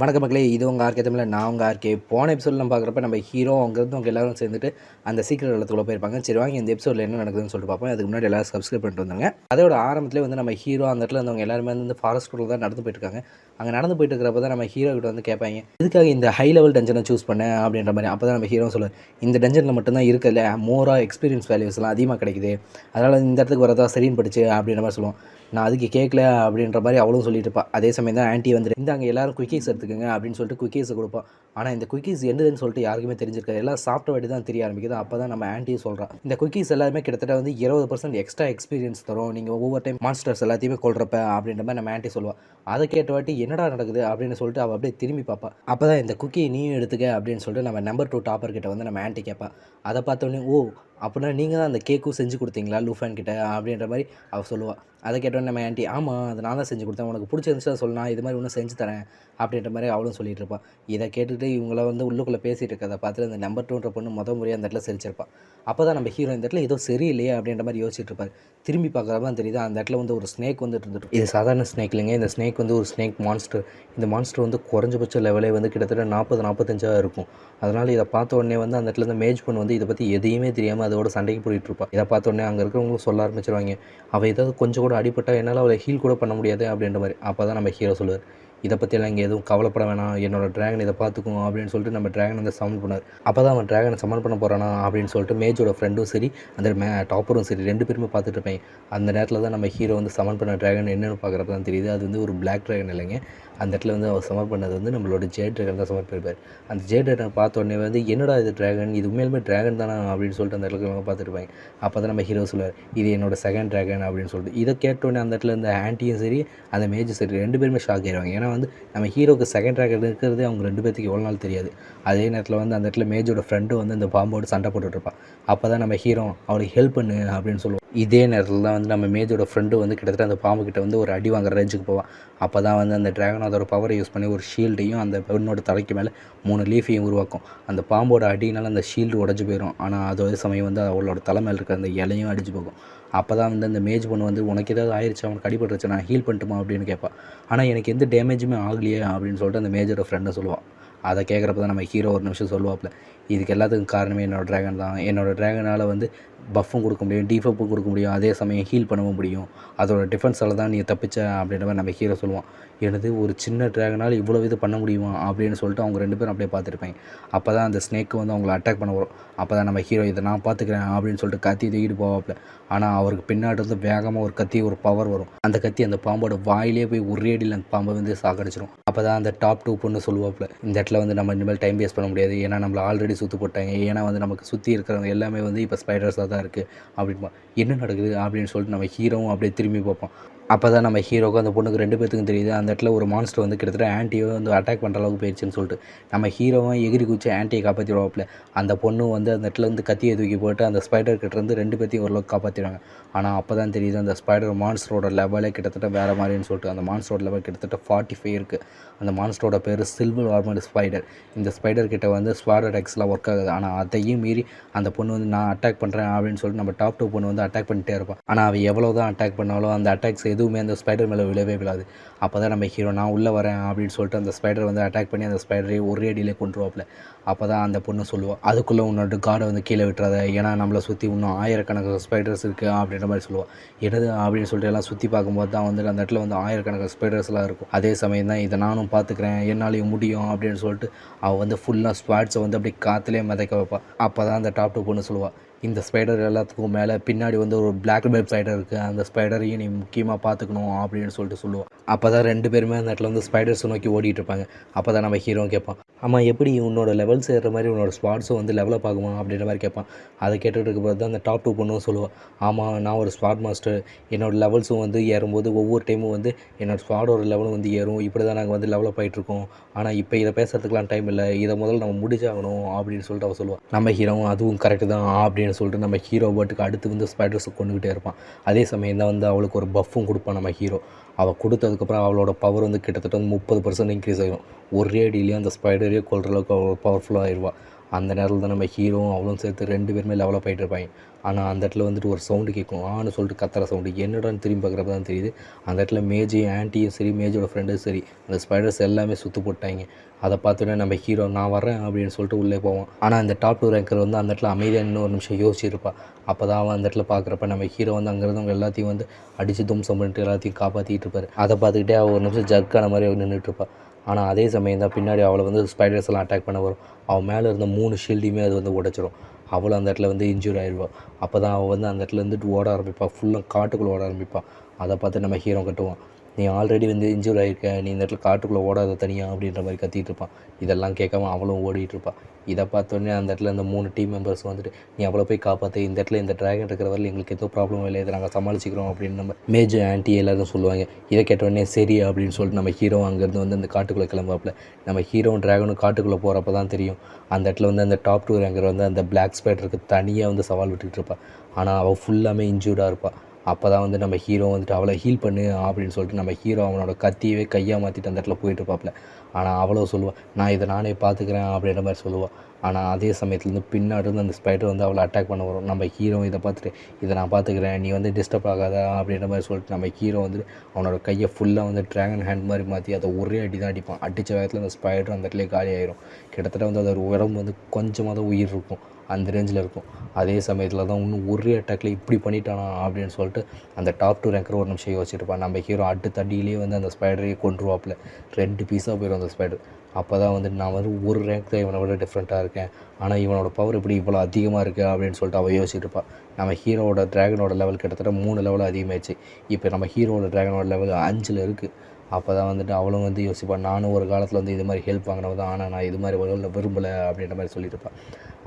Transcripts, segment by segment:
வணக்கம் மக்களே, இது உங்கள் ஆர்கே தமிழில் நான் உங்கள் ஆர்கே. போன எபிசோடில் நம்ம பார்க்குறப்ப நம்ம ஹீரோ அங்கேருந்து அவங்க எல்லாரும் சேர்ந்துட்டு அந்த சீக்கிரம் இடத்துக்குள்ள போயிருப்பாங்க. சரி வாங்க இந்த எபிசோடில் என்ன நடக்குதுன்னு சொல்லிட்டு பார்ப்போம். அதுக்கு முன்னாடி எல்லாரும் சப்ஸ்கிரைப் பண்ணிட்டு வந்தாங்க. அதோட ஆரம்பத்திலே வந்து நம்ம ஹீரோ அந்த இடத்துல இருந்தவங்க எல்லாருமே வந்து ஃபாரஸ்ட் தான் நடந்து போயிட்டுருக்காங்க. அங்கே நடந்து போயிட்டு இருக்கிறப்ப தான் நம்ம ஹீரோ கிட்ட வந்து கேட்பாங்க, இதுக்காக இந்த ஹை லெவல் டஞ்சனை சூஸ் பண்ணேன் அப்படின்ற மாதிரி. அப்போ தான் நம்ம ஹீரோ சொல்லுவார், இந்த டஞ்சனில் மட்டும்தான் இருக்குல்ல மோராக எக்ஸ்பீரியன்ஸ் வேல்யூஸ்லாம் அதிகமாக கிடைக்குது, அதனால் இந்த இடத்துக்கு வரதா சரின்னு படிச்சு அப்படின்ற மாதிரி சொல்லுவோம். நான் அதுக்கு கேட்கல அப்படின்ற மாதிரி அவளும் சொல்லிட்டு இருப்பா. அதே சமயம் தான் ஆன்ட்டி வந்துட்டு இந்த அங்கே எல்லாரும் குக்கீஸ் எடுத்துக்கோங்க அப்படின்னு சொல்லிட்டு குக்கீஸை கொடுப்போம். ஆனால் இந்த குக்கீஸ் என்னதுன்னு சொல்லிட்டு யாருக்குமே தெரிஞ்சிருக்காது. எல்லாம் சாப்பிட்ட வாட்டி தான் தெரிய ஆரம்பிக்குது. அப்போ தான் நம்ம ஆன்ட்டியும் சொல்கிறான், இந்த குக்கீஸ் எல்லாருமே கிட்டத்தட்ட வந்து 20% எக்ஸ்ட்ரா எக்ஸ்பீரியன்ஸ் தரும் நீங்கள் ஒவ்வொரு டைம் மான்ஸ்டர்ஸ் எல்லாத்தையுமே கொள்றப்ப அப்படின்ற மாதிரி நம்ம ஆன்ட்டி சொல்லுவாள். அதை கேட்ட வாட்டி என்னடா நடக்குது அப்படின்னு சொல்லிட்டு அவள் அப்படியே திரும்பி பார்ப்பா. அப்போ தான் இந்த குக்கி நீயும் எடுத்துக்க அப்படின்னு சொல்லிட்டு நம்ம நம்பர் 2 டாப்பர் கிட்ட வந்து நம்ம ஆன்ட்டி கேட்பா. அதை பார்த்தோன்னே, ஓ அப்படின்னா நீங்கள் தான் அந்த கேக்கும் செஞ்சு கொடுத்தீங்களா லூஃபேன் கிட்ட அப்படின்ற மாதிரி அவள் சொல்லுவாள். அதை கேட்டோன்னே நம்ம ஆன்ட்டி, ஆமாம் அதை நான் தான் செஞ்சு கொடுத்தேன், உனக்கு பிடிச்சிருந்துச்சு சொல்லலாம், இது மாதிரி ஒன்றும் செஞ்சு தரேன் அப்படின்ற மாதிரி அவளும் சொல்லிட்டு இருப்பாள். இதை கேட்டுட்டு இவங்கள வந்து உள்ளுக்குள்ளே பேசிகிட்டு இருக்கிறத பார்த்துட்டு அந்த நம்பர் 2ன்ற பொண்ணு முறையாக அந்த இடத்துல சிரிச்சிருப்பாள். அப்போ தான் நம்ம ஹீரோ இந்த இடத்துல ஏதோ சரியில்லையே அப்படின்ற மாதிரி யோசிச்சுட்டு இருப்பார். திரும்பி பார்க்குறப்ப தான் தெரியுது அந்த இடத்துல வந்து ஒரு ஸ்னேக் வந்துட்டு இருந்துட்டு. இது சாதாரண ஸ்னேக் இல்லைங்க, இந்த ஸ்னேக் வந்து ஒரு ஸ்னேக் மான்ஸ்டர். இந்த மான்ஸ்டர் வந்து குறைஞ்சபட்ச லெவலே வந்து கிட்டத்தட்ட 40-45 இருக்கும். அதனால் இதை பார்த்த உடனே வந்து அந்த இடத்துல மேஜ் பண்ண வந்து இதை பற்றி எதையுமே தெரியாமல் அதோட சண்டைக்கு போயிட்டு இருப்பாள். இதை பார்த்த உடனே அங்கே இருக்கிறவங்களும் சொல்ல ஆரம்பிச்சிருவாங்க, அவள் ஏதாவது கொஞ்சம் கூட அடிபட்டால் என்னால் அவளை ஹீல் கூட பண்ண முடியாது அப்படின்ற மாதிரி. அப்போ தான் நம்ம ஹீரோ சொல்லுவார், இதை பற்றியெல்லாம் இங்கே எதுவும் கவலைப்பட வேணாம், என்னோட ட்ராகன் இதை பார்த்துக்கும் அப்படின்னு சொல்லிட்டு நம்ம ட்ராகன் வந்து சமன் பண்ணார். அப்போ தான் அவன் ட்ராகனை சமன் பண்ண போகிறானா அப்படின்னு சொல்லிட்டு மேஜோட ஃப்ரெண்டும் சரி அந்த டாப்பரும் சரி 2 பேருமே பார்த்துட்டு இருப்பேன். அந்த நேரத்தில் தான் நம்ம ஹீரோ வந்து சமன் பண்ண ட்ராகன் என்னென்னு பார்க்குறப்ப தான் தெரியுது அது வந்து ஒரு பிளாக் ட்ராகன் இல்லைங்க. அந்த இடத்துல வந்து அவர் சமன் பண்ணது வந்து நம்மளோட ஜேட் ட்ராகன் தான் சமன் பண்ணியிருப்பார். அந்த ஜேட் ட்ராகன் பார்த்த உடனே வந்து என்னடா இது ட்ராகன், இது உண்மையிலுமே ட்ராகன் தானே அப்படின்னு சொல்லிட்டு அந்த இடத்துல பார்த்துருப்பாங்க. அப்போ தான் நம்ம ஹீரோ சொல்லுவார், இது என்னோட செகண்ட் ட்ராகன் அப்படின்னு சொல்லிட்டு. இதை கேட்டோடனே அந்த இடத்துல இந்த ஆன்ட்டியும் சரி அந்த மேஜும் சரி 2 பேருமே ஷாக் ஆயிடுவாங்க. ஏன்னா வந்து நம்ம ஹீரோக்கு செகண்ட் ட்ராகன் இருக்கிறது அவங்க 2 பேர்த்துக்கு எவ்வளோ நாள் தெரியாது. அதே நேரத்தில் வந்து அந்த இடத்துல மேஜோட ஃப்ரெண்டு வந்து அந்த பாம்போடு சண்டை போட்டுட்ருப்பான். அப்போ தான் நம்ம ஹீரோ அவளுக்கு ஹெல்ப் பண்ணு அப்படின்னு சொல்லுவோம். இதே நேரத்தில் தான் வந்து நம்ம மேஜோட ஃப்ரெண்டு வந்து கிட்டத்தட்ட அந்த பாம்பு கிட்ட வந்து ஒரு அடி வாங்குற ரேஞ்சுக்கு போவான். அப்போ தான் வந்து அந்த ட்ராகன் அதோட பவரை யூஸ் பண்ணி ஒரு ஷீல்டையும் அந்த பெண்ணோட தலைக்கு மேலே 3 லீஃபையும் உருவாக்கும். அந்த பாம்போட அடினால அந்த ஷீல்டு உடஞ்சி போயிடும். ஆனால் அதே சமயம் வந்து அவளோட தலைமையில் இருக்கிற அந்த இலையும் அடிச்சு போகும். அப்போ தான் வந்து அந்த மேஜ் பொண்ணு வந்து, உனக்கு ஏதாவது ஆயிடுச்சு, அவனுக்கு அடிபட்டுருச்சு, நான் ஹீல் பண்ணட்டுமா அப்படின்னு கேட்பாள். ஆனால் எனக்கு எந்த டேமேஜுமே ஆகலையே அப்படின்னு சொல்லிட்டு அந்த மேஜோட ஃப்ரெண்டை சொல்லுவாள். அதை கேட்குறப்ப தான் நம்ம ஹீரோ ஒரு நிமிஷம் சொல்லுவாப்புல, இதுக்கு எல்லாத்துக்கும் காரணமே என்னோடய ட்ராகன் தான். என்னோடய ட்ராகனால் வந்து பஃப்பும் கொடுக்க முடியும், டிஃபப்பும் கொடுக்க முடியும், அதே சமயம் ஹீல் பண்ணவும் முடியும், அதோட டிஃபென்ஸால் தான் நீ தப்பிச்ச அப்படின்ற மாதிரி நம்ம ஹீரோ சொல்லுவான். எனது ஒரு சின்ன ட்ராகனால் இவ்வளோ இது பண்ண முடியுமா அப்படின்னு சொல்லிட்டு அவங்க 2 பேரும் அப்படியே பார்த்துருப்பாங்க. அப்போ தான் அந்த ஸ்னேக்கு வந்து அவங்கள அட்டாக் பண்ண வரும். அப்போ தான் நம்ம ஹீரோ இதை நான் பார்த்துக்கிறேன் அப்படின்னு சொல்லிட்டு கத்தி தூக்கிட்டு போவாப்புல. ஆனால் அவருக்கு பின்னாடி வந்து வேகமாக ஒரு கத்தி, ஒரு பவர் வரும். அந்த கத்தி அந்த பாம்போட வாயிலே போய் ஒரே அடியில் அந்த பாம்பை வந்து சாகடிச்சிடும். அப்போ தான் அந்த டாப் 2 பொண்ணு சொல்லுவாப்புல, இந்த இடத்துல வந்து நம்ம இனிமேல் டைம் வேஸ்ட் பண்ண முடியாது, ஏன்னா நம்மளை ஆல்ரெடி சுற்று போட்டாங்க, ஏன்னா வந்து நமக்கு சுற்றி இருக்கிறவங்க எல்லாமே வந்து இப்போ ஸ்பைடர்ஸாக தான் இருக்குது அப்படின்பா. என்ன நடக்குது அப்படின்னு சொல்லிட்டு நம்ம ஹீரோவும் அப்படியே திரும்பி பார்ப்போம். அப்போ தான் நம்ம ஹீரோக்கும் அந்த பொண்ணுக்கு 2 பேர்த்துக்கும் தெரியுது அந்த இடத்துல ஒரு மான்ஸ்டர் வந்து கிட்டத்தட்ட ஆன்ட்டியை வந்து அட்டாக் பண்ணுற அளவுக்கு போயிடுச்சுன்னு சொல்லிட்டு. நம்ம ஹீரோவும் எகிரி குச்சி ஆன்ட்டியை காப்பாற்றிடுவாப்பில். அந்த பொண்ணு வந்து அந்த இடத்துல வந்து கத்தியை தூக்கி போட்டு அந்த ஸ்பைடர் கிட்டேருந்து 2 பேர்த்தையும் ஓரளவுக்கு காப்பாற்றிடுவாங்க. ஆனால் அப்போ தான் தெரியுது அந்த ஸ்பைடர் மான்ஸ்டரோட லெவலே கிட்டத்தட்ட வேறு மாதிரின்னு சொல்லிட்டு. அந்த மான்ஸ்டரோட லெவல் கிட்டத்தட்ட 45 இருக்குது. அந்த மான்ஸ்டரோட பேர் சில்வர் ஆர்மர்டு ஸ்பைடர். இந்த ஸ்பைடர் கிட்ட வந்து ஸ்வாட் அட்டாக்ஸ்லாம் ஒர்க் ஆகுது. ஆனால் அதையும் மீறி அந்த பொண்ணு வந்து நான் அட்டாக் பண்ணுறேன் அப்படின்னு சொல்லிட்டு நம்ம டாப் 2 பொண்ணு வந்து அட்டாக் பண்ணிட்டே இருப்பான். ஆனால் அவள் எவ்வளோ தான் அட்டாக் பண்ணாலும் அந்த அட்டாக்ஸ் எதுவுமே அந்த ஸ்பைடர் மேலே விழவே விழாது. அப்போ தான் நம்ம ஹீரோ நான் உள்ளே வரேன் அப்படின்னு சொல்லிட்டு அந்த ஸ்பைடர் வந்து அட்டாக் பண்ணி அந்த ஸ்பைடரை ஒரே அடியிலே கொண்டுருவாப்பில். அப்போ தான் அந்த பொண்ணு சொல்லுவாள், அதுக்குள்ளே உன்னோட காடை வந்து கீழே விட்டுறாத, ஏன்னா நம்மளை சுற்றி இன்னும் ஆயிரக்கணக்கான ஸ்பைடர்ஸ் இருக்குது அப்படின்ற மாதிரி சொல்லுவாள். என்னது அப்படின்னு சொல்லிட்டு எல்லாம் சுற்றி பார்க்கும்போது தான் வந்து அந்த இடத்துல வந்து ஆயிரக்கணக்கான ஸ்பைடர்ஸ்லாம் இருக்கும். அதே சமயம் தான் இதை நானும் பார்த்துக்கிறேன், என்னாலையும் முடியும் அப்படின்னு சொல்லிட்டு அவள் வந்து ஃபுல்லாக ஸ்குவாட்ஸை வந்து அப்படி காற்றுலேயே மிதக்க வைப்பாள். அப்போ தான் அந்த டாப் 2 பொண்ணு சொல்லுவாள், இந்த ஸ்பைடர் எல்லாத்துக்கும் மேலே பின்னாடி வந்து ஒரு பிளாக் வெப் ஸ்பைடர் இருக்குது, அந்த ஸ்பைடரையும் நீ முக்கியமாக பார்த்துக்கணும் அப்படின்னு சொல்லிட்டு சொல்லுவோம். அப்போ தான் 2 பேருமே அந்த இடத்துல வந்து ஸ்பைடர்ஸை நோக்கி ஓடிட்டு இருப்பாங்க. அப்போ தான் நம்ம ஹீரோ கேட்பான், ஆமாம் எப்படி உன்னோட லெவல்ஸ் ஏறுற மாதிரி உன்னோட ஸ்பாட்ஸும் வந்து லெவலப் ஆகுமா அப்படின்ற மாதிரி கேட்பான். அதை கேட்டுட்டு இருக்கும்போது தான் அந்த டாப் 2 பொண்ணும் சொல்லுவாள், ஆமாம் நான் ஒரு ஸ்பாட் மாஸ்டர், என்னோடய லெவல்ஸும் வந்து ஏறும்போது ஒவ்வொரு டைமும் வந்து என்னோடய ஸ்பாடோட லெவலும் வந்து ஏறும், இப்படி தான் நாங்கள் வந்து டெவலப் ஆகிட்ருக்கோம், ஆனால் இப்போ இதை பேசுறதுக்குலாம் டைம் இல்லை, இதை முதல்ல நம்ம முடிச்சாகணும் அப்படின்னு சொல்லிட்டு அவள் சொல்லுவாள். நம்ம ஹீரோவும் அதுவும் கரெக்டு தான் அப்படின்னு சொல்லிட்டு நம்ம ஹீரோ பாட்டுக்கு அடுத்து வந்து ஸ்பைடர்ஸை கொண்டுக்கிட்டே இருப்பான். அதே சமயம் தான் வந்து அவளுக்கு ஒரு பஃப்பும் கொடுப்பான் நம்ம ஹீரோ. அவள் கொடுத்ததுக்கப்புறம் அவளோட பவர் வந்து கிட்டத்தட்ட வந்து 30% இன்க்ரீஸ் ஆகிடும். ஒரே அடியிலேயே அந்த ஸ்பைடரே கொள்கிற அளவுக்கு அவ்வளோ பவர்ஃபுல்லாக ஆயிடுவாள். அந்த நேரத்தில் தான் நம்ம ஹீரோவும் அவளும் சேர்த்து 2 பேருமே லெவலப் ஆகிட்டு இருப்பாங்க. ஆனால் அந்த இடத்துல வந்துட்டு ஒரு சவுண்டு கேட்கும், ஆன்னு சொல்லிட்டு கத்துற சவுண்டு. என்னடான்னு திரும்பி பார்க்குறப்ப தான் தெரியுது அந்த இடத்துல மேஜையும் ஆன்ட்டியும் சரி, மேஜோட ஃப்ரெண்டும் சரி, அந்த ஸ்பைடர்ஸ் எல்லாமே சுற்று போட்டாங்க. அதை பார்த்தோன்னே நம்ம ஹீரோ நான் வரேன் அப்படின்னு சொல்லிட்டு உள்ளே போவோம். ஆனால் அந்த டாப் 2 ரேங்கர் வந்து அந்த இடத்துல அமைதியாக இன்னும் ஒரு நிமிஷம் யோசிச்சிருப்பா. அப்போ தான் அவன் அந்த இடத்துல பார்க்குறப்ப நம்ம ஹீரோ வந்து அங்கே இருந்தவங்க எல்லாத்தையும் வந்து அடித்து தும்சம் பண்ணிட்டு எல்லாத்தையும் காப்பாற்றிட்டு இருப்பார். அதை பார்த்துக்கிட்டே அவள் ஒரு நிமிஷம் ஜர்க்கான மாதிரி அவள் நின்றுட்டுருப்பா. ஆனால் அதே சமயம் தான் பின்னாடி அவளை வந்து ஸ்பைடர்ஸ் எல்லாம் அட்டாக் பண்ண வரும். அவன் மேலே இருந்த 3 ஷீல்டையுமே அது வந்து உடைச்சிரும். அவளும் அந்த இடத்துல வந்து இன்ஜூரி ஆயிடுவாள். அப்போ தான் அவள் வந்து அந்த இடத்துல இருந்துட்டு ஓட ஆரம்பிப்பாள். ஃபுல்லாக காட்டுக்குள்ளே ஓட ஆரம்பிப்பாள். அதை பார்த்து நம்ம ஹீரோ கட்டுவான், நீ ஆல்ரெடி வந்து இன்ஜூரி ஆகிருக்க, நீ இந்த இடத்துல காட்டுக்குள்ளே ஓடாத தனியாக அப்படின்ற மாதிரி கத்திட்டு இருப்பான். இதெல்லாம் கேட்காம அவளும் ஓடிட்டு இருப்பாள். இதை பார்த்தோன்னே அந்த இடத்துல அந்த 3 டீம் மெம்பர்ஸ் வந்துட்டு நீ அவளை போய் காப்பாற்று, இந்த இடத்துல இந்த ட்ராகன் இருக்கிற வரல எங்களுக்கு எதுவும் ப்ராப்ளம் இல்லை, இதை நாங்கள் சமாளிச்சிக்கிறோம் அப்படின்னு நம்ம மேஜ் ஆன்ட்டி எல்லாரும் சொல்லுவாங்க. இதை கேட்டோடனே சரி அப்படின்னு சொல்லிட்டு நம்ம ஹீரோ அங்கேருந்து வந்து அந்த காட்டுக்குள்ளே கிளம்பாப்பில். நம்ம ஹீரோவும் ட்ராகனும் காட்டுக்குள்ளே போகிறப்ப தான் தெரியும் அந்த இடத்துல வந்து அந்த டாப் 2 ரேங்கர் வந்து அந்த பிளாக் ஸ்பைடருக்கு தனியாக வந்து சவால் விட்டுக்கிட்டு இருப்பாள். ஆனால் அவள் ஃபுல்லாமே இன்ஜூர்டாக இருப்பாள். அப்போ தான் வந்து நம்ம ஹீரோ வந்துட்டு அவளை ஹீல் பண்ணு அப்படின்னு சொல்லிட்டு நம்ம ஹீரோ அவனோட கத்தியவே கையாக மாற்றிட்டு அந்த இடத்துல போயிட்டு இருப்பாப்புல. ஆனால் அவளோ சொல்லுவாள், நான் இதை நானே பார்த்துக்கிறேன் அப்படின்ற மாதிரி சொல்லுவாள். ஆனால் அதே சமயத்துலேருந்து பின்னாடி இருந்து அந்த ஸ்பைடர் வந்து அவளை அட்டாக் பண்ண வரும். நம்ம ஹீரோ இதை பார்த்துட்டு இதை நான் பார்த்துக்கிறேன், நீ வந்து டிஸ்டர்ப் ஆகாத அப்படின்ற மாதிரி சொல்லிட்டு நம்ம ஹீரோ வந்து அவனோட கையை ஃபுல்லாக வந்து ட்ராகன் ஹேண்ட் மாதிரி மாற்றி அதை ஒரே அடி தான் அடிப்பான். அடித்த வேகத்தில் அந்த ஸ்பைடர் அந்த இடத்துல காலி ஆயிரும். கிட்டத்தட்ட வந்து அது ஒரு உடம்பு வந்து கொஞ்சமாக தான் உயிர் இருக்கும், அந்த ரேஞ்சில் இருக்கும். அதே சமயத்தில் தான் இன்னும் ஒரே அட்டாக்கில் இப்படி பண்ணிட்டானா அப்படின்னு சொல்லிட்டு அந்த டாப் 2 ரேங்கர் ஒரு நிமிஷம் யோசிச்சிருப்பான். நம்ம ஹீரோ தடியிலே வந்து அந்த ஸ்பைடரையே கொண்டுருவாப்பில். 2 பீஸாக போயிடும் அந்த ஸ்பைடர். அப்போ தான் வந்து நான் வந்து ஒரு ரேங்க் தான் இவனை விட டிஃப்ரெண்ட்டாக இருக்கேன், ஆனால் இவனோட பவர் இப்படி இவ்வளோ அதிகமாக இருக்குது அப்படின்னு சொல்லிட்டு அவள் யோசிச்சிருப்பாள். நம்ம ஹீரோவோட ட்ராகனோட லெவல் கிட்டத்தட்ட 3 லெவல் அதிகமாகிடுச்சு. இப்போ நம்ம ஹீரோவோட ட்ராகனோட லெவல் 5 இருக்குது. அப்போ தான் வந்துட்டு அவளும் வந்து யோசிப்பாள், நானும் ஒரு காலத்தில் வந்து இது மாதிரி ஹெல்ப் வாங்கினவ தான், ஆனால் நான் இது மாதிரி விரும்பலை அப்படின்ற மாதிரி சொல்லியிருப்பாள்.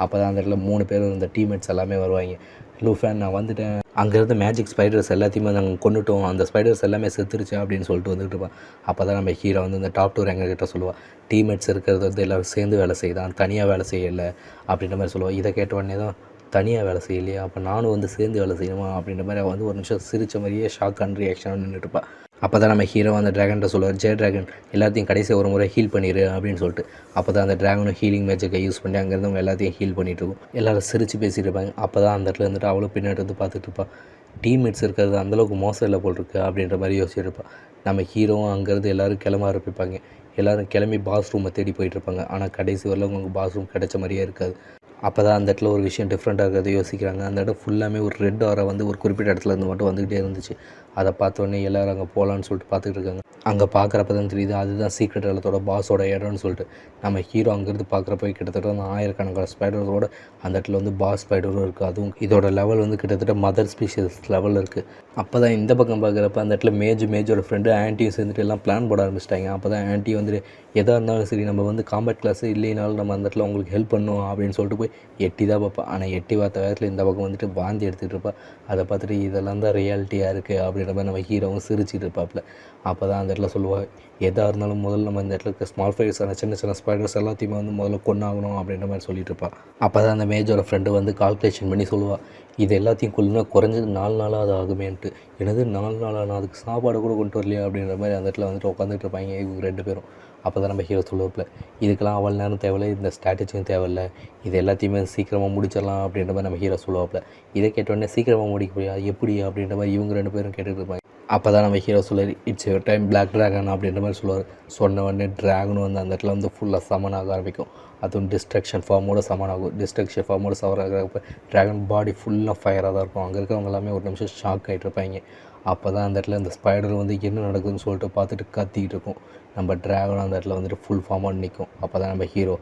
அப்போ தான் அந்த இடத்துல 3 பேர் இந்த டீம்மேட்ஸ் எல்லாமே வருவாங்க. லூஃபேன் நான் வந்துட்டேன், அங்கேருந்து மேஜிக் ஸ்பைடர்ஸ் எல்லாத்தையுமே நாங்கள் கொண்டுட்டோம், அந்த ஸ்பைடர்ஸ் எல்லாமே செத்துருச்சு அப்படின்னு சொல்லிட்டு வந்துட்டு இருப்பான். அப்போ தான் நம்ம ஹீரோ வந்து இந்த டாப் 2 ரேங்கர் கிட்ட சொல்லுவாள், டீம்மேட்ஸ் இருக்கிறது வந்து எல்லோரும் சேர்ந்து வேலை செய்தான், தனியாக வேலை செய்யலை அப்படின்ற மாதிரி சொல்லுவாள். இதை கேட்ட உடனே தான் தனியாக வேலை செய்யலையா, அப்போ நானும் வந்து சேர்ந்து வேலை செய்யணுமா அப்படின்ற மாதிரி அவள் வந்து ஒரு நிமிஷம் சிரித்த மாதிரியே ஷாக் அண்ட் ரியாக்ஷனாக நின்றுட்டுருப்பாள். அப்போ தான் நம்ம ஹீரோ அந்த ட்ராகன்கிட்ட சொல்லுவார், ஜே ட்ராகன் எல்லாத்தையும் கடைசி ஒரு முறை ஹீல் பண்ணிடு அப்படின்னு சொல்லிட்டு. அப்போ தான் அந்த ட்ராகனும் ஹீலிங் மேஜிக்கை யூஸ் பண்ணி அங்கேருந்து எல்லாத்தையும் ஹீல் பண்ணிகிட்ருக்கும். எல்லோரும் சிரித்து பேசிகிட்டு இருப்பாங்க. அப்போ தான் அந்த இடத்துல வந்துட்டு அவளும் பின்னாடி வந்து பார்த்துட்டு இருப்பாள். டீம்மேட்ஸ் இருக்கிறது அந்தளவுக்கு மோசம் இல்லை போல் இருக்குது அப்படின்ற மாதிரி யோசிச்சிருப்பாள். நம்ம ஹீரோவும் அங்கேருந்து எல்லோரும் கிளம்ப ஆரம்பிப்பாங்க. எல்லோரும் கிளம்பி பாஸ் ரூமை தேடி போயிட்டுருப்பாங்க. ஆனால் கடைசி வரல உங்களுக்கு பாஸ் ரூம் கிடைச்ச மாதிரியே இருக்காது. அப்போ தான் அந்த இடத்துல ஒரு விஷயம் டிஃப்ரெண்ட்டாக இருக்கிறத யோசிக்கிறாங்க. அந்த இடம் ஃபுல்லாமே ஒரு ரெட் ஆரா வந்து ஒரு குறிப்பிட்ட இடத்துல இருந்து மட்டும் வந்துக்கிட்டே இருந்துச்சு. அதை பார்த்தோன்னே எல்லோரும் அங்கே போகலான்னு சொல்லிட்டு பார்த்துக்கிட்டு இருக்காங்க. அங்கே பார்க்குறப்ப தான் தெரியுது அதுதான் சீக்ரெட் இடத்தோட பாஸோட இடம்னு சொல்லிட்டு. நம்ம ஹீரோ அங்கேருந்து பார்க்குறப்ப கிட்டத்தட்ட அந்த ஆயிரக்கணக்கான ஸ்பைடரோட அந்த இடத்துல வந்து பாஸ் ஸ்பைடரும் இருக்குது. அதுவும் இதோட லெவல் வந்து கிட்டத்தட்ட மதர் ஸ்பீஷியஸ் லெவலில் இருக்குது. அப்போ தான் இந்த பக்கம் பார்க்குறப்ப அந்த இடத்துல மேஜோட ஃப்ரெண்டு ஆன்ட்டியும் சேர்ந்துட்டு எல்லாம் பிளான் போட ஆரம்பிச்சிட்டாங்க. அப்போ தான் ஆன்ட்டி வந்துட்டு எதாக இருந்தாலும் சரி நம்ம வந்து காம்பேட் கிளாஸ் இல்லைனாலும் நம்ம அந்த இடத்துல உங்களுக்கு ஹெல்ப் பண்ணணும் அப்படின்னு சொல்லிட்டு போய் எட்டி தான் பார்ப்பேன். ஆனால் எட்டி பார்த்த வேகத்தில் இந்த பக்கம் வந்துட்டு வாந்தி எடுத்துகிட்டு இருப்பா. அதை பார்த்துட்டு இதெல்லாம் தான் ரியாலிட்டியாக இருக்குது அப்படின்ற மாதிரி நம்ம ஹீரோவும் சிரிச்சிட்டு இருப்பாப்புல. அப்போ தான் அந்த இடத்துல சொல்லுவாள், எதாக இருந்தாலும் முதல்ல நம்ம இந்த இடத்துல இருக்க ஸ்மால் ஃபைடர்ஸான சின்ன சின்ன ஸ்பைடர்ஸ் எல்லாத்தையுமே வந்து முதல்ல கொண்டாகணும் அப்படின்ற மாதிரி சொல்லிட்டு இருப்பாள். அப்போ தான் அந்த மேஜோட ஃப்ரெண்டு வந்து கால்குலேஷன் பண்ணி சொல்லுவாள், இது எல்லாத்தையும் கொல்லுனா குறைஞ்சது 4 நாளாக அது ஆகுமேன்ட்டு. எனது 4 நாளாக நான் அதுக்கு சாப்பாடு கூட கொண்டு வரலையா அப்படின்ற மாதிரி அந்த இடத்துல வந்துட்டு உட்காந்துட்டு இருப்பாங்க இவங்க 2 பேரும். அப்போ தான் நம்ம ஹீரோ சொல்லுவாப்பில், இதுக்கெல்லாம் அவ்வளோ நேரம் தேவையில்லை, இந்த ஸ்ட்ராட்டஜியும் தேவையில்லை, இது எல்லாத்தையுமே சீக்கிரமாக முடிச்சிடலாம் அப்படின்ற மாதிரி நம்ம ஹீரோ சொல்லுவாப்பில். இதை கேட்டோடனே சீக்கிரமாக முடிக்க போயா எப்படி அப்படின்ற மாதிரி இவங்க 2 பேரும் கேட்டுட்டு இருப்பாங்க. அப்போ தான் நம்ம ஹீரோ சொல்லுவார், it's your time black dragon அப்படின்ற மாதிரி சொல்லுவார். சொன்ன உடனே ட்ராகனும் வந்து அந்த இடத்துல வந்து ஃபுல்லாக சமன் ஆக ஆரம்பிக்கும். அதுவும் டிஸ்ட்ரக்ஷன் ஃபார்மோட சமன் ஆகும். டிஸ்ட்ரக்ஷன் ஃபார்மோட சவராகிறப்ப ட்ராகன் பாடி ஃபுல்லாக ஃபயராக தான் இருக்கும். அங்கே இருக்கிறவங்க எல்லாமே ஒரு நிமிஷம் ஷாக் ஆகிட்டு இருப்பாங்க. அப்போ தான் அந்த இடத்துல இந்த ஸ்பைடர் வந்து என்ன நடக்குதுன்னு சொல்லிட்டு பார்த்துட்டு கத்திக்கிட்டு இருக்கும். நம்ம ட்ராகன் அந்த இடத்துல வந்துட்டு ஃபுல் ஃபார்மாக நிற்கும். அப்போ தான் நம்ம ஹீரோ,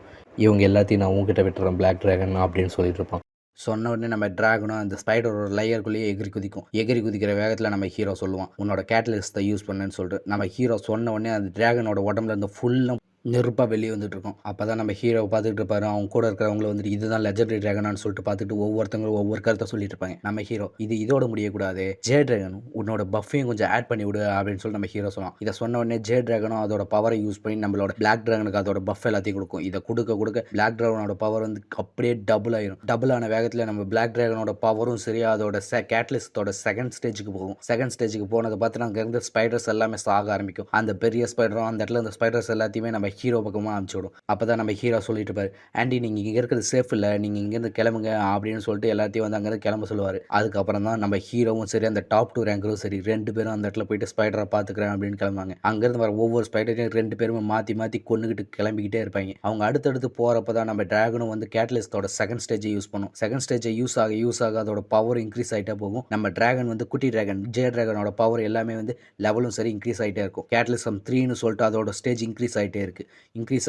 இவங்க எல்லாத்தையும் நான் உங்ககிட்ட விட்டுறேன் பிளாக் ட்ராகன் அப்படின்னு சொல்லிட்டு இருப்பான். சொன்ன உடனே நம்ம ட்ராகனும் அந்த ஸ்பைடரோட லேயருக்குள்ளேயே எகிரி குதிக்கும். எகிரி குதிக்கிற வேகத்தில் நம்ம ஹீரோ சொல்லுவான், உன்னோட கேட்டலிஸ்ட்டை யூஸ் பண்ணுன்னு சொல்லிட்டு. நம்ம ஹீரோ சொன்ன உடனே அந்த ட்ராகனோட உடம்புல இருந்து ஃபுல்லாக நெருப்பாக வெளியே வந்துட்டு இருக்கோம். அப்போ தான் நம்ம ஹீரோவை பார்த்துட்டு இருப்பாரு. அவங்க கூட இருக்கிறவங்கள வந்துட்டு இதுதான் லெஜெண்டரி ட்ராகனான்னு சொல்லிட்டு பார்த்துட்டு ஒவ்வொருத்தங்களும் ஒவ்வொரு கருத்தை சொல்லிட்டு இருப்பாங்க. நம்ம ஹீரோ, இதோட முடியக்கூடாது, ஜே ட்ராகன் உன்னோட பஃபையும் கொஞ்சம் ஆட் பண்ணி விடு அப்படின்னு சொல்லி நம்ம ஹீரோ சொல்லுவான். இதை சொன்ன உடனே ஜே ட்ராகனும் அதோட பவரை யூஸ் பண்ணி நம்மளோட பிளாக் ட்ராகனுக்கு அதோட பஃப் எல்லாத்தையும் கொடுக்கும். இதை கொடுக்க பிளாக் ட்ராகனோட பவர் வந்து அப்படியே டபுள் ஆயிரும். டபுள் ஆன வேகத்தில் நம்ம பிளாக் ட்ராகனோட பவரும் சரி அதோட கேட்டலிஸ்டோட செகண்ட் ஸ்டேஜுக்கு போகும். செகண்ட் ஸ்டேஜுக்கு போனதை பார்த்து அங்கே இருந்த ஸ்பைடர்ஸ் எல்லாமே சாக ஆரம்பிக்கும். அந்த பெரிய ஸ்பைடரும் அந்த இடத்துல அந்த ஸ்பைடர்ஸ் எல்லாத்தையுமே நம்ம ஹீரோ பக்கமாக அனுப்பிச்சி விடும். அப்போ தான் நம்ம ஹீரோ சொல்லிட்டு இருப்பாரு, ஆண்டி நீங்கள் இங்கே இருக்கிறது சேஃப் இல்லை, நீங்கள் இங்கேருந்து கிளம்புங்க அப்படின்னு சொல்லிட்டு எல்லாத்தையும் வந்து அங்கேருந்து கிளம்ப சொல்லுவார். அதுக்கப்புறம் தான் நம்ம ஹீரோவும் சரி அந்த டாப் 2 ரேங்கரும் சரி 2 பேரும் அந்த இடத்துல போயிட்டு ஸ்பைடரை பார்த்துக்கிறேன் அப்படின்னு கிளம்புவாங்க. அங்கேருந்து வர ஒவ்வொரு ஸ்பைடரையும் 2 பேருமே மாற்றி மாற்றி கொண்டுகிட்டு கிளம்பிக்கிட்டே இருப்பாங்க. அவங்க அடுத்தடுத்து போகிறப்ப தான் நம்ம டிராகனும் வந்து கேட்டலிஸ்டோட செகண்ட் ஸ்டேஜை யூஸ் பண்ணும். செகண்ட் ஸ்டேஜை யூஸ் ஆக அதோட பவர் இன்க்ரீஸ் ஆகிட்டே போகும். நம்ம டிராகன் வந்து குட்டி டிராகன் ஜே டிராகனோட பவர் எல்லாமே வந்து லெவலும் சரி இன்க்ரீஸ் ஆகிட்டே இருக்கும். கேட்டலிசம் 3ன்னு சொல்லிட்டு அதோட ஸ்டேஜ் இன்க்ரீஸ் ஆகிட்டே இருக்குது. இன்க்ரீஸ்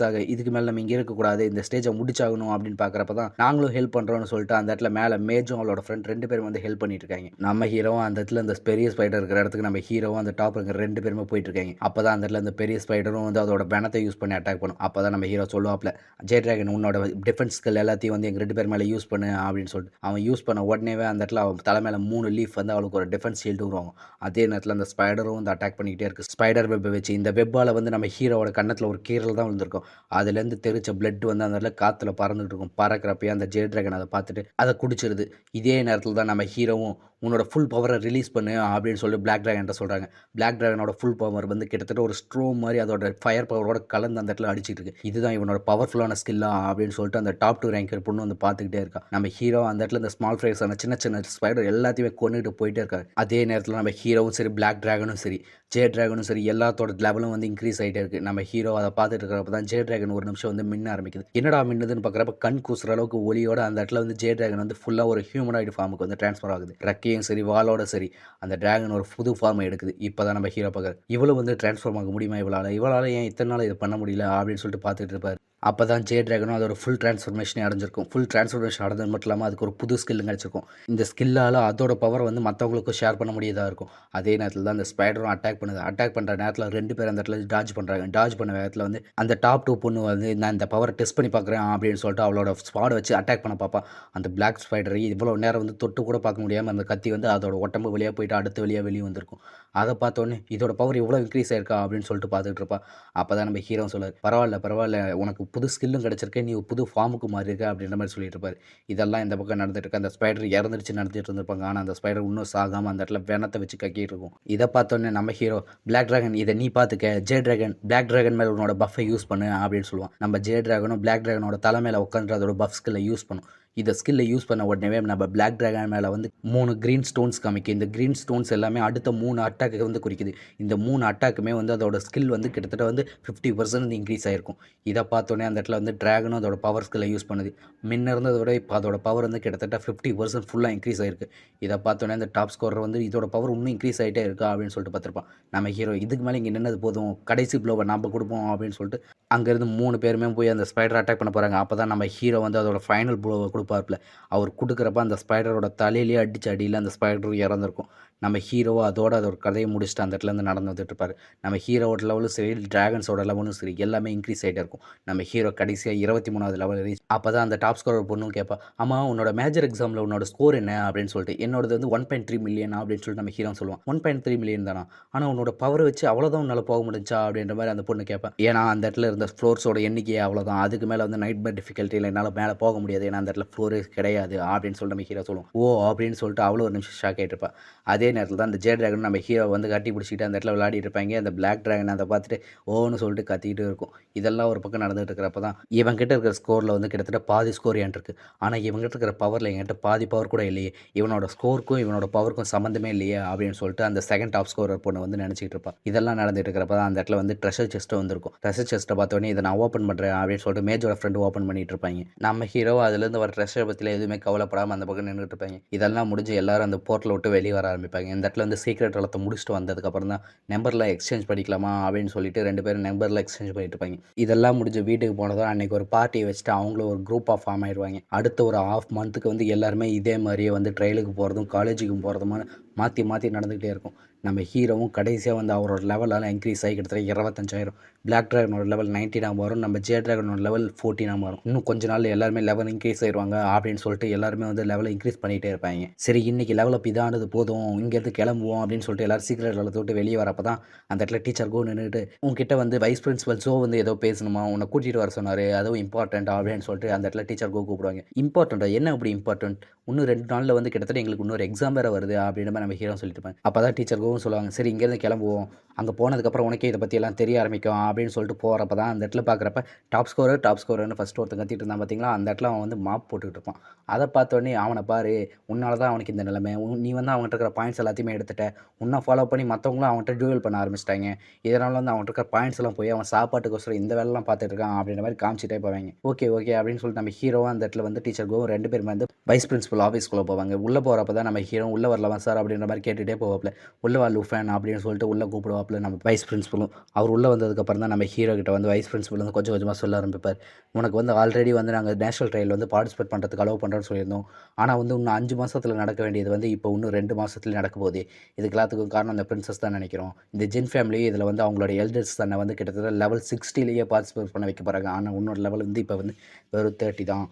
ஆக இதுக்கு மேலே நம்ம இங்கே இருக்கக்கூடாது, இந்த ஸ்டேஜை முடிச்சாகணும் அப்படின்னு பார்க்குறப்ப தான் நாங்களும் ஹெல்ப் பண்ணுறோன்னு சொல்லிட்டு அந்த இடத்துல மேலே மேஜும் அவளோட ஃப்ரெண்ட் 2 பேரும் வந்து ஹெல்ப் பண்ணிட்டு இருக்காங்க. நம்ம ஹீரோவும் அந்த இடத்துல இந்த பெரிய ஸ்பைடர் இருக்கிற இடத்துக்கு நம்ம ஹீரோவும் அந்த டாப் இருக்கிற 2 பேருமே போயிட்டு இருக்காங்க. அப்போ தான் அந்த இடத்துல இந்த பெரிய ஸ்பைடரும் வந்து அதோட பணத்தை யூஸ் பண்ணி அட்டாக் பண்ணும். அப்போ தான் நம்ம ஹீரோ சொல்லுவாப்ல, ஜே டிராகன் உன்னோட டிஃபென்ஸ் ஸ்கில் எல்லாத்தையும் வந்து எங்கள் 2 பேர் மேலே யூஸ் பண்ணு அப்படின்னு சொல்லிட்டு அவன் யூஸ் பண்ண உடனேவே அந்த இடத்துல அவன் தலை மேலே 3 லீஃப் வந்து அவளுக்கு ஒரு டிஃபென்ஸ் ஷீல்டு வருவாங்க. அதே நேரத்தில் அந்த ஸ்பைடரும் வந்து அட்டாக் பண்ணிக்கிட்டே இருக்குது. ஸ்பைடர் வெப்பை வச்சு இந்த வெப்பால் வந்து நம்ம ஹீரோவோட கன்னத்தில் ஒரு கீரல் தான் விழுந்திருக்கும். அதுலேருந்து தெரிச்ச பிளட் வந்து அந்த இடத்துல காற்றுல பறந்துட்டு இருக்கும். பறக்கிறப்பயே அந்த ஜே டிராகன் அதை பார்த்துட்டு அதை குடிச்சிருது. இதே நேரத்தில் தான் நம்ம ஹீரோவும் உன்னோட ஃபுல் பவரை ரிலீஸ் பண்ணு அப்படின்னு சொல்லி பிளாக் டிராகன்ட்ட சொல்கிறாங்க. பிளாக் டிராகனோட ஃபுல் பவர் வந்து கிட்டத்தட்ட ஒரு ஸ்ட்ரோம் மாதிரி அதோட ஃபயர் பவரோட கலந்து அந்த இடத்துல அடிச்சிட்டு இருக்கு. இதுதான் இவனோட பவர்ஃபுல்லான ஸ்கில்லா அப்படின்னு சொல்லிட்டு அந்த டாப் 2 ரேங்கர் பொண்ணு வந்து பார்த்துக்கிட்டே இருக்கா. நம்ம ஹீரோ அந்த இடத்துல இந்த ஸ்மால் ஃப்ரைஸான சின்ன சின்ன ஸ்பைடர் எல்லாத்தையுமே கொண்டுட்டு போயிட்டே இருக்காரு. அதே நேரத்தில் நம்ம ஹீரோவும் சரி பிளாக் டிராகனும் சரி ஜே டிராகனும் சரி எல்லாத்தோட லெவலும் வந்து இன்க்ரீஸ் ஆகிட்டே இருக்குது. நம்ம ஹீரோ அதை பார்த்துட்டு இருக்கிறப்ப தான் ஜே டிராகன் ஒரு நிமிஷம் வந்து மின்ன ஆரம்பிக்குது. என்னடா மின்னுதுன்னு பார்க்குறப்ப கண் கூசுற அளவுக்கு ஒளியோட அந்த இடத்துல வந்து ஜே டிராகன் வந்து ஃபுல்லாக ஒரு ஹியூமனாய்டு ஃபார்முக்கு வந்து ட்ரான்ஸ்ஃபர் ஆகுது. ரெக்கையும் சரி வாலோட சரி அந்த டிராகன் ஒரு புது ஃபார்மை எடுக்குது. இப்போ தான் நம்ம ஹீரோ பார்க்குறது இவ்வளோ வந்து ட்ரான்ஸ்ஃபார்ம் ஆக முடியுமா இவளால் ஏன் இத்தனை நாள் இது பண்ண முடியல அப்படின்னு சொல்லிட்டு பார்த்துட்டு இருப்பார். அப்போ தான் ஜே டிராகனும் அதோட ஃபுல் ட்ரான்ஸ்ஃபர்மேஷனே அடைஞ்சிருக்கும். ஃபுல் ட்ரான்ஸ்ஃபர்மேஷன் அடைஞ்சது மட்டும் இல்லாமல் அதுக்கு ஒரு புது ஸ்கில் கிடச்சிருக்கும். இந்த ஸ்கில்லால் அதோட பவர் வந்து மற்றவங்களுக்கும் ஷேர் பண்ண முடியதாக இருக்கும். அதே நேரத்தில் தான் அந்த ஸ்பைடரும் அட்டாக் பண்ணுது. அட்டாக் பண்ணுற நேரத்தில் 2 பேர் அந்த இடத்துல டாஜ் பண்ணுறாங்க. டாஜ் பண்ண நேரத்தில் வந்து அந்த டாப் 2 பொண்ணு வந்து நான் இந்த பவரை டெஸ்ட் பண்ணி பார்க்குறேன் அப்படின்னு சொல்லிட்டு அவளோட ஸ்பாடை வச்சு அட்டாக் பண்ண பார்ப்பா. அந்த பிளாக் ஸ்பைடரை இவ்வளோ நேரம் வந்து தொட்டு கூட பார்க்க முடியாமல் அந்த கத்தி வந்து அதோட உடம்பு வழியாக போயிட்டு அடுத்த வெளியே வந்திருக்கும். அதை பார்த்தோன்னே இதோட பவர் இவ்வளோ இன்க்ரீஸ் ஆயிருக்கா அப்படின்னு சொல்லிட்டு பார்த்துட்டு இருப்பா. அப்போ தான் நம்ம ஹீரோ சொல்லுவார், பரவாயில்ல உனக்கு புது ஸ்கில்லும் கிடச்சிருக்கு, நீ புது ஃபார்முக்கு மாறி இருக்க அப்படின்ற மாதிரி சொல்லிட்டு இருப்பார். இதெல்லாம் இந்த பக்கம் நடந்துட்டு இருக்கு. அந்த ஸ்பைடர் இறந்துருச்சு நடத்திட்டு இருந்திருப்பாங்க. ஆனால் அந்த ஸ்பைடர் இன்னும் சாகாமல் அந்த இடத்துல வெனத்தை வச்சு கக்கிட்டு இருக்கும். இதை பார்த்தோன்னே நம்ம ஹீரோ பிளாக் டிராகன் இதை நீ பார்த்துக்க, ஜே டிராகன் பிளாக் டிராகன் மேலே உன்னோட பஃபை யூஸ் பண்ணு அப்படின்னு சொல்லுவான். நம்ம ஜே டிராகனும் பிளாக் டிராகனோட தலை மேலே உட்காந்து அதோட பஃப் ஸ்கில்லை யூஸ் பண்ணும். இந்த ஸ்கில்லை யூஸ் பண்ண உடனே நம்ம பிளாக் டிராகன் மேலே வந்து 3 க்ரீன் ஸ்டோன்ஸ் காமிக்கும். இந்த க்ரீன் ஸ்டோன்ஸ் எல்லாமே அடுத்த 3 அட்டாக்கு வந்து குறிக்குது. இந்த 3 அட்டாக்குமே வந்து அதோட ஸ்கில் வந்து கிட்டத்தட்ட வந்து 50% இன்க்ரீஸ் ஆகிருக்கும். இதை பார்த்தோன்னே அந்த இடத்துல வந்து டிராகனும் அதோட பவர் ஸ்கில்லை யூஸ் பண்ணுது. முன்ன இருந்ததை விட இப்போ அதோட பவர் வந்து கிட்டத்தட்ட 50% ஃபுல்லாக இன்க்ரீஸ் ஆகிருக்கு. இதை பார்த்தோன்னே அந்த டாப் ஸ்கோரர் வந்து இதோட பவர் இன்னும் இன்க்ரீஸ் ஆகிட்டே இருக்கா அப்படின்னு சொல்லிட்டு பார்த்துருப்பான். நம்ம ஹீரோ இதுக்கு மேலே இங்கே நின்னது போதும், கடைசி ப்ளோவை நம்ம கொடுப்போம் அப்படின்னு சொல்லிட்டு அங்கேருந்து 3 பேருமே போய் அந்த ஸ்பைடரை அட்டாக் பண்ண போகிறாங்க. அப்போ தான் நம்ம ஹீரோ வந்து அதோட ஃபைனல் ப்ளோவை கொடுப்பார்ல. அவர் கொடுக்குறப்ப அந்த ஸ்பைடரோட தலையிலேயே அடிச்சு அடியில் அந்த ஸ்பைடர் இறந்துருக்கும். நம்ம ஹீரோவை அதோட கதையை முடிச்சுட்டு அந்த இடத்துலேருந்து நடந்து வந்துட்டு இருப்பார். நம்ம ஹீரோவோட லெவலும் சரி டிராகன்ஸோட லெவலும் சரி எல்லாமே இன்க்ரீஸ் ஆகிட்டே இருக்கும். நம்ம ஹீரோ கடைசியாக 23வது லெவல் ரீச். அப்போ தான் அந்த டாப் ஸ்கோர் பொண்ணும் கேட்பா, ஆமாம் உன்னோட மேஜர் எக்ஸாமில் உன்னோட ஸ்கோர் என்ன அப்படின்னு சொல்லிட்டு. என்னோடது வந்து 1.3 மில்லியன் அப்படின்னு சொல்லிட்டு நம்ம ஹீரோ சொல்லுவான். 1.3 மில்லியன் தானா, ஆனால் உன்னோட பவரை வச்சு அவ்வளோதான் உன்னால் போக முடிஞ்சா அப்படின்ற மாதிரி அந்த பொண்ணு கேட்பேன். ஏன்னா அந்த இடத்துல இருந்த ஃப்ளோர்ஸோட எண்ணிக்கையே அவ்வளோதான், அதுக்கு மேலே வந்து நைட் பேர் டிஃபிகல்ட்டியில் என்னால் மேலே போக முடியாது, ஏன்னா அந்த இடத்துல ஃப்ளோரே கிடையாது அப்படின்னு சொல்லிட்டு நம்ம ஹீரோ சொல்லுவோம். ஓ அப்படின்னு சொல்லிட்டு அவ்வளோ ஒரு நிமிஷம் ஷாக் ஆகிட்டு இருப்பா. அதே நேரத்தில் தான் அந்த ஜே டிராகன் நம்ம ஹீரோ வந்து கட்டி பிடிச்சிக்கிட்டு அந்த இடத்துல விளையாடிட்டு இருப்பாங்க. அந்த பிளாக் டிராகன் அதை பார்த்துட்டு ஓன்னு சொல்லிட்டு கத்திக்கிட்டு இருக்கும். இதெல்லாம் ஒரு பக்கம் நடந்துகிட்டு இருக்கிறப்ப தான் இவன்கிட்ட இருக்கிற ஸ்கோரில் வந்து கிட்டத்தட்ட பாதி ஸ்கோர் என்கிட்ட இருக்குது. ஆனால் இவங்ககிட்ட இருக்கிற பவரில் என்கிட்ட பாதி பவர் கூட இல்லையே, இவனோட ஸ்கோருக்கும் இவனோட பவருக்கும் சம்மந்தமே இல்லையே அப்படின்னு சொல்லிட்டு அந்த செகண்ட் டாப் ஸ்கோரர் பொண்ணு வந்து நினச்சிக்கிட்டு இருப்பா. இதெல்லாம் நடந்துட்டு இருக்கிறப்ப தான் அந்த இடத்துல வந்து ட்ரெஷர் செஸ்ட்டை வந்திருக்கும். ட்ரெஷர் செஸ்ட்டை பார்த்தோன்னே இதை நான் ஓப்பன் பண்ணுறேன் அப்படின்னு சொல்லிட்டு மேஜோட ஃப்ரெண்டு ஓப்பன் பண்ணிட்டு இருப்பாங்க. நம்ம ஹீரோ அதுலேருந்து வர ட்ரெஷரை பற்றியில் எதுவுமே கவலைப்படாமல் அந்த பக்கம் நின்றுட்டு இருப்பாங்க. இதெல்லாம் முடிஞ்சு எல்லாரும் அந்த போர்ட்டில் விட்டு வெளியே வர ஆரம்பிப்பாங்க. இந்த இடத்துல வந்து சீக்ரெட் வளத்தை முடிச்சுட்டு வந்ததுக்கப்புறம் தான் நம்பரில் எக்ஸ்சேஞ்ச் பண்ணிக்கலாமா அப்படின்னு சொல்லிட்டு 2 பேரும் நம்பரில் எக்ஸ்சேஞ்ச் பண்ணிட்டு இருப்பாங்க. இதெல்லாம் முடிஞ்சு வீட்டுக்கு போனதும் அன்றைக்கி ஒரு பார்ட்டியை வச்சுட்டு அவங்களும் ஒரு குரூப்பாக ஃபார்ம் ஆயிடுவாங்க. அடுத்த ஒரு ½ மந்த்துக்கு வந்து எல்லாருமே இதே மாதிரியே வந்து ட்ரையலுக்கு போகிறதும் காலேஜுக்கும் போகிறதுமான மாற்றி நடந்துக்கிட்டே இருக்கும். நம்ம ஹீரோவும் கடைசியாக வந்து அவரோட லெவலால் இன்க்ரீஸ் ஆகி கிட்டத்தட்ட 25,000. பிளாக் டிராகனோட லெவல் 19 வரும். நம்ம ஜே டிராகனோட லெவல் 14 வரும். இன்னும் கொஞ்ச நாள் எல்லாருமே லெவல் இன்க்ரீஸ் ஆயிடுவாங்க அப்படின்னு சொல்லிட்டு எல்லாருமே வந்து லெவலை இன்க்ரீஸ் பண்ணிகிட்டே இருப்பாங்க. சரி இன்றைக்கி லெவல் அப் இதானது போதும், இங்கேருந்து கிளம்புவோம் அப்படின்னு சொல்லிட்டு எல்லோரும் சீக்கிரம் லெவலை விட்டு வெளியே வரப்போ தான் அந்த இடத்துல டீச்சர் கோ நின்றுட்டு உங்ககிட்ட வந்து வைஸ் பிரின்சிபல் ஸோ வந்து ஏதோ பேசணுமா, உன்னை கூட்டிகிட்டு வர சொன்னார், அதுவும் இம்பார்ட்டண்ட் அப்படின்னு சொல்லிட்டு அந்த இடத்துல டீச்சர் கோ கூப்பிடுவாங்க. இம்பார்ட்டண்ட்டா, என்ன அப்படி இம்பார்ட்டன்ட், இன்னும் 2 நாளில் வந்து கிட்டத்தட்ட எங்களுக்கு இன்னொரு எக்ஸாம் வேறு வருது அப்படின்ற மாதிரி நம்ம ஹீரோ சொல்லிட்டு இருப்பாங்க. அப்போ தான் டீச்சர் கோவும் சொல்லுவாங்க, சரி இங்கேருந்து கிளம்புவோம், அங்கே போனதுக்கப்புறம் உனக்கே இதை பற்றி எல்லாம் தெரிய ஆரம்பிக்கும் அப்படின்னு சொல்லிட்டு போகிறப்ப தான் அந்த இடத்துல பார்க்குறப்ப டாப் ஸ்கோரர்னு ஃபஸ்ட்டு ஒருத்தன் கத்திட்டு இருந்தான் பார்த்தீங்களா, அந்த இடத்துல அவன் வந்து மாப் போட்டுக்கிட்டு இருப்பான். அதை பார்த்தோன்னே அவனை பாரு, உன்னால தான் அவனுக்கு இந்த நிலைமை, நீ வந்து அவன்கிட்ட இருக்கிற பாயிண்ட்ஸ் எல்லாத்தையுமே எடுத்துட்ட, உன்னை ஃபாலோ பண்ணி மற்றவங்களும் அவன்கிட்ட டியூவல் பண்ண ஆரம்பிச்சிட்டாங்க, இதனால் வந்து அவன்கிட்ட இருக்கிற பாயிண்ட்ஸ் எல்லாம் போய் அவன் சாப்பாட்டுக்கோசரம் இந்த வேலைலாம் பார்த்துட்டு இருக்கான் அப்படின்ற மாதிரி காமிச்சிட்டே போவாங்க. ஓகே அப்படின்னு சொல்லிட்டு நம்ம ஹீரோவும் அந்த இடத்துல வந்து டீச்சர் கோவும் 2 பேருமே வந்து வைஸ் பிரின்சிபல் ஆஃபீஸ்க்குள்ளே போவாங்க. உள்ளே போகிறப்ப தான் நம்ம ஹீரோ உள்ளே வரலாமா சார் அப்படின்ற மாதிரி கேட்டுகிட்டே போவாப்ல. உள்ளே வா லூஃபேன் அப்படின்னு சொல்லிட்டு உள்ளே கூப்பிடுவாப்ல நம்ம வைஸ் பிரின்சிபலும். அவர் உள்ளே வந்ததுக்கப்புறம் தான் நம்ம ஹீரோ கிட்ட வந்து வைஸ் பிரின்சிபல் வந்து கொஞ்சம் கொஞ்சமாக சொல்ல ஆரம்பிப்பார். உனக்கு வந்து ஆல்ரெடி வந்து நாங்கள் நேஷனல் ட்ரையல் வந்து பார்ட்டிசிபேட் பண்ணுறதுக்கு அலோவ் பண்ணுறோன்னு சொல்லியிருந்தோம். ஆனால் வந்து இன்னும் 5 மாதத்தில் நடக்க வேண்டியது வந்து இப்போ இன்னும் 2 மாதத்துல நடக்க போகுது. இதுக்கு எல்லாத்துக்கும் காரணம் அந்த பிரின்சஸ் தான் நினைக்கிறோம். இந்த ஜின் ஃபேமிலி இதில் வந்து அவங்களோட எல்டர்ஸ் தன்னை வந்து கிட்டத்தட்ட லெவல் 60லேயே பார்ட்டிசிபேட் பண்ண வைக்க போகிறாங்க. ஆனால் உன்னோட லெவல் வந்து இப்போ வந்து வெறும் 30 தான்.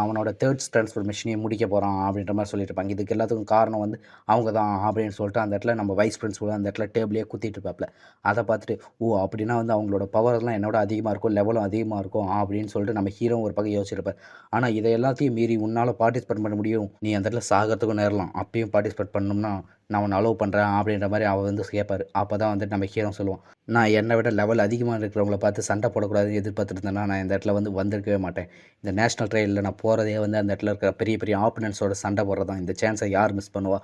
அவனோட தேர்ட்ஸ் ட்ரான்ஸ்ஃபர்மேஷனையும் முடிக்க போகிறான் அப்படின்ற மாதிரி சொல்லிட்டு இருப்பாங்க. இதுக்கு எல்லாத்துக்கும் காரணம் வந்து அவங்க தான் அப்படின்னு சொல்லிட்டு அந்த இடத்துல நம்ம வைஸ் பிரின்சிபல் அந்த இடத்துல டேபிளே குத்திட்டு இருப்பாப்ல. அதை பார்த்துட்டு அப்படின்னா வந்து அவங்களோட பவர்லாம் என்னோட அதிகமாக இருக்கும், லெவலும் அதிகமாக இருக்கும் அப்படின்னு சொல்லிட்டு நம்ம ஹீரோ ஒரு பக்கம் யோசிச்சிருப்பார். ஆனால் இதை எல்லாத்தையும் மீறி உன்னால் பார்ட்டிசிபேட் பண்ண முடியும், நீ அந்த இடத்துல சாகிறதுக்கும் நேரலாம், அப்பயும் பார்ட்டிசிபேட் பண்ணணும்னா நான் உன்னை அலோவ் பண்ணுறேன் அப்படின்ற மாதிரி அவர் வந்து கேட்பார். அப்போ தான் வந்துட்டு நம்ம ஹீரோ சொல்லுவோம், நான் என்னை விட லெவல் அதிகமாக இருக்கிறவங்கள பார்த்து சண்டை போடக்கூடாதுன்னு எதிர்பார்த்துட்டு இருந்தேன்னா நான் இந்த இடத்துல வந்து வந்திருக்கவே மாட்டேன். இந்த நேஷனல் ட்ரையலில் நான் போகிறதே வந்து அந்த இடத்துல இருக்கிற பெரிய பெரிய ஆப்பனன்ஸோட சண்டை போடுறது தான். இந்த சான்ஸை யார் மிஸ் பண்ணுவா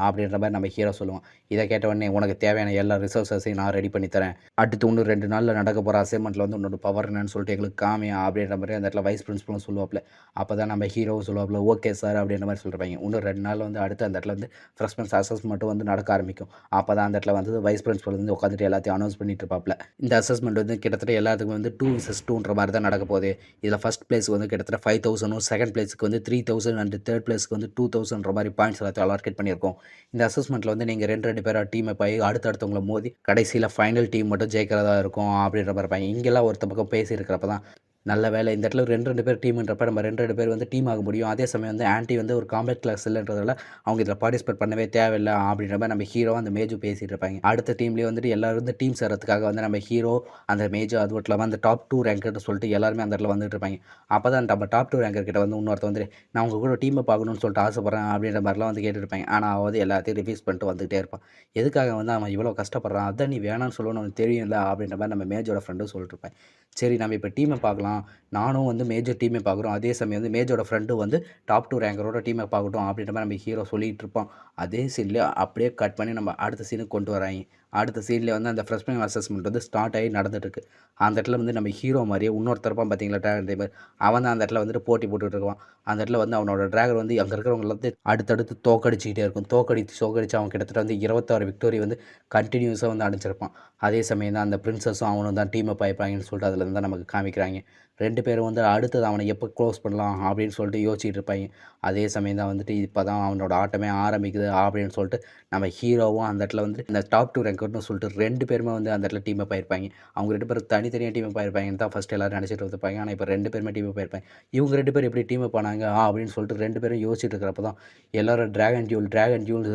அப்படின்ற மாதிரி நம்ம ஹீரோ சொல்லுவோம். இதை கேட்ட உடனே உனக்கு தேவையான எல்லா ரிசோர்ஸஸையும் நான் ரெடி பண்ணி தரேன், அடுத்து இன்னும் 2 நாளில் நடக்க போகிற அசைன்மெண்ட்டில் வந்து உன்னோட பவர் என்னன்னு சொல்லிட்டு எங்களுக்கு காமியா அப்படின்ற மாதிரி அந்த இடத்துல வைஸ் பிரின்சிபலும் சொல்லுவாப்பில். அப்போ தான் நம்ம ஹீரோவும் சொல்லுவாப்பில், ஓகே சார் அப்படின்ற மாதிரி சொல்லிருப்பாங்க. இன்னும் 2 நாள் வந்து அடுத்து அந்த இடத்துல வந்து ஃப்ரெஷ்மென்ஸ் அசஸ்மெண்ட்டும் வந்து நடக்க ஆரம்பிக்கும். அப்போ தான் அந்த இடத்துல வந்து வைஸ் பிரின்சிபல் வந்து உட்காந்துட்டு எல்லாத்தையும் அனௌன்ஸ் பண்ணிட்டு இருப்பாப்ல. இந்த அசஸ்மெண்ட் வந்து கிட்டத்தட்ட எல்லாத்துக்கும் வந்து 2 vs 2ன்ற மாதிரி தான் நடக்க போகுது. இதில் ஃபஸ்ட் பிளேஸுக்கு வந்து கிட்டத்தட்ட 5000, செகண்ட் பிளேஸுக்கு வந்து 3000 அண்ட் தேர்ட் பிளேஸுக்கு வந்து 2000ன்ற மாதிரி பாயிண்ட்ஸ் எல்லாத்தையும் அலார்கேட் பண்ணியிருக்கோம். இந்த அசஸ்மெண்ட்டில் வந்து நீங்கள் 2 பேராக டீமை போய் அடுத்தடுத்தவங்களை மோதி கடைசியில் ஃபைனல் டீம் மட்டும் ஜெயிக்கிறதா இருக்கும் அப்படின்ற மாதிரி இருப்பாங்க. இங்கெல்லாம் ஒருத்த பக்கம் பேசியிருக்கிறப்ப தான் நல்ல வேலை இந்த இடத்துல 2 பேர் டீம்ன்றப்ப நம்ம 2 பேர் வந்து டீம் ஆக முடியும். அதே சமயம் வந்து ஆன்ட்டி வந்து ஒரு காம்பேட் கிளாஸ் இல்லைன்றதால அவங்க இதில் பார்ட்டிசிபேட் பண்ணவே தேவையில்லை அப்படின்ற மாதிரி நம்ம ஹீரோ அந்த மேஜு பேசிகிட்டு இருப்பாங்க. அடுத்த டீம்லேயே வந்துட்டு எல்லோரும் வந்து டீம் சேர்றதுக்காக வந்து நம்ம ஹீரோ அந்த மேஜு அது மட்டும் இல்லாமல் அந்த டாப் 2 ரேங்கர்னு சொல்லிட்டு எல்லாருமே அந்த இடத்துல வந்துட்டு இருப்பாங்க. அப்போ தான் நம்ம டாப் 2 ரேங்கர் கிட்ட வந்து இன்னொருத்த வந்து நான் உங்கள் கூட டீமை பார்க்கணும்னு சொல்லிட்டு ஆசைப்பட்றேன் அப்படின்ற மாதிரிலாம் வந்து கேட்டுருப்பாங்க. ஆனால் அவன் வந்து எல்லாத்தையும் ரிவ்யூஸ் பண்ணிட்டு வந்துகிட்டே இருப்பான். எதுக்காக வந்து அவன் இவ்வளோ கஷ்டப்படுறான், அதான் நீ வேணான்னு சொல்லணும்னு அவனுக்கு தெரியும்ல அப்படின்ற மாதிரி நம்ம மேஜோட ஃப்ரெண்டும் சொல்லிட்டு இருப்பேன். சரி நம்ம இப்போ டீமை பார்க்கலாம், நானும் வந்து மேஜர் டீமே பார்க்குறோம், அதே சமயம் வந்து மேஜரோட ஃப்ரெண்டும் வந்து டாப் 2 ரேங்கரோட டீமை பார்க்கட்டும் அப்படின்ற மாதிரி நம்ம ஹீரோ சொல்லிகிட்டு இருப்பான். அதே சீன்லேயே அப்படியே கட் பண்ணி நம்ம அடுத்த சீனுக்கு கொண்டு வராங்க. அடுத்த சீனில் வந்து அந்த ஃப்ரெஷ்மேன் அசஸ்மெண்ட் வந்து ஸ்டார்ட் ஆகி நடந்துட்டுருக்கு. அந்த இடத்துல வந்து நம்ம ஹீரோ மாதிரியே இன்னொருத்தரப்பான் பார்த்தீங்களா ட்ராகன் டைமர், அவன் தான் அந்த இடத்துல வந்துட்டு போட்டி போட்டுட்டு இருக்கான். அந்த இடத்துல வந்து அவனோட ட்ராகன் வந்து அங்கே இருக்கிறவங்கள வந்து அடுத்தடுத்து தோக்கடிச்சிக்கிட்டே இருக்கும். தோக்கடிச்சு அவன் கிட்டத்தட்ட வந்து 26 விக்டோரி வந்து கண்டினியூஸாக வந்து அடிச்சிருப்பான். அதே சமயம் தான் அந்த பிரின்சஸும் அவனும் தான் டீமை பாய்ப்பாங்கன்னு சொல்லிட்டு அதில் தான் நமக்கு காமிக்கிறாங்க. 2 பேரும் வந்து அடுத்தது அவனை எப்போ க்ளோஸ் பண்ணலாம் அப்படின்னு சொல்லிட்டு யோசிச்சுட்டு இருப்பாங்க. அதே சமயம் தான் வந்துட்டு இப்போ தான் அவனோட ஆட்டமே ஆரம்பிக்குது அப்படின்னு சொல்லிட்டு நம்ம ஹீரோவும் அந்த இடத்துல வந்து இந்த டாப் 2 ரேங்கர்னு சொல்லிட்டு 2 பேருமே வந்து அந்த இடத்துல டீமை போயிருப்பாங்க. அவங்க 2 பேரும் தனித்தனியாக டீமை போயிருப்பாங்கன்னு தான் ஃபஸ்ட்டு எல்லோரும் நினச்சிட்டு இருப்பாங்க. ஆனால் இப்போ 2 பேருமே டீமை போயிருப்பாங்க. இவங்க 2 பேர் எப்படி டீமை போனாங்க அப்படின்னு சொல்லிட்டு 2 பேரும் யோசிச்சுட்டு இருக்கிறப்ப தான் எல்லோரும் ட்ராகன் டியூல்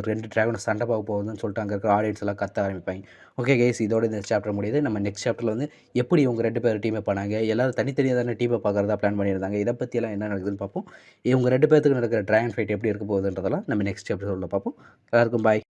2 ட்ராகனை சண்டை பார்க்க போகுதுன்னு சொல்லிட்டு அங்கே இருக்கிற ஆடியன்ஸ் எல்லாம் கத்த ஆரம்பிப்பாங்க. ஓகே கைஸ், இதோட இந்த சாப்டர் முடியுது. நம்ம நெக்ஸ்ட் சாப்டரில் வந்து எப்படி இவங்க 2 பேர் டீமை பண்ணாங்க, எல்லோரும் தனித்தனியாக தானே டீமை பார்க்குறதா பிளான் பண்ணியிருந்தாங்க, இதை பற்றியெல்லாம் என்ன நடக்குதுன்னு பார்ப்போம். இவங்க 2 பேர்த்துக்கு நடக்கிற ட்ராகன் ஃபைட் எப்படி இருக்க போகுதுன்றதெல்லாம் நம்ம நெக்ஸ்ட் சாப்டரில் பார்ப்போம். எல்லாருக்கும் பாய்.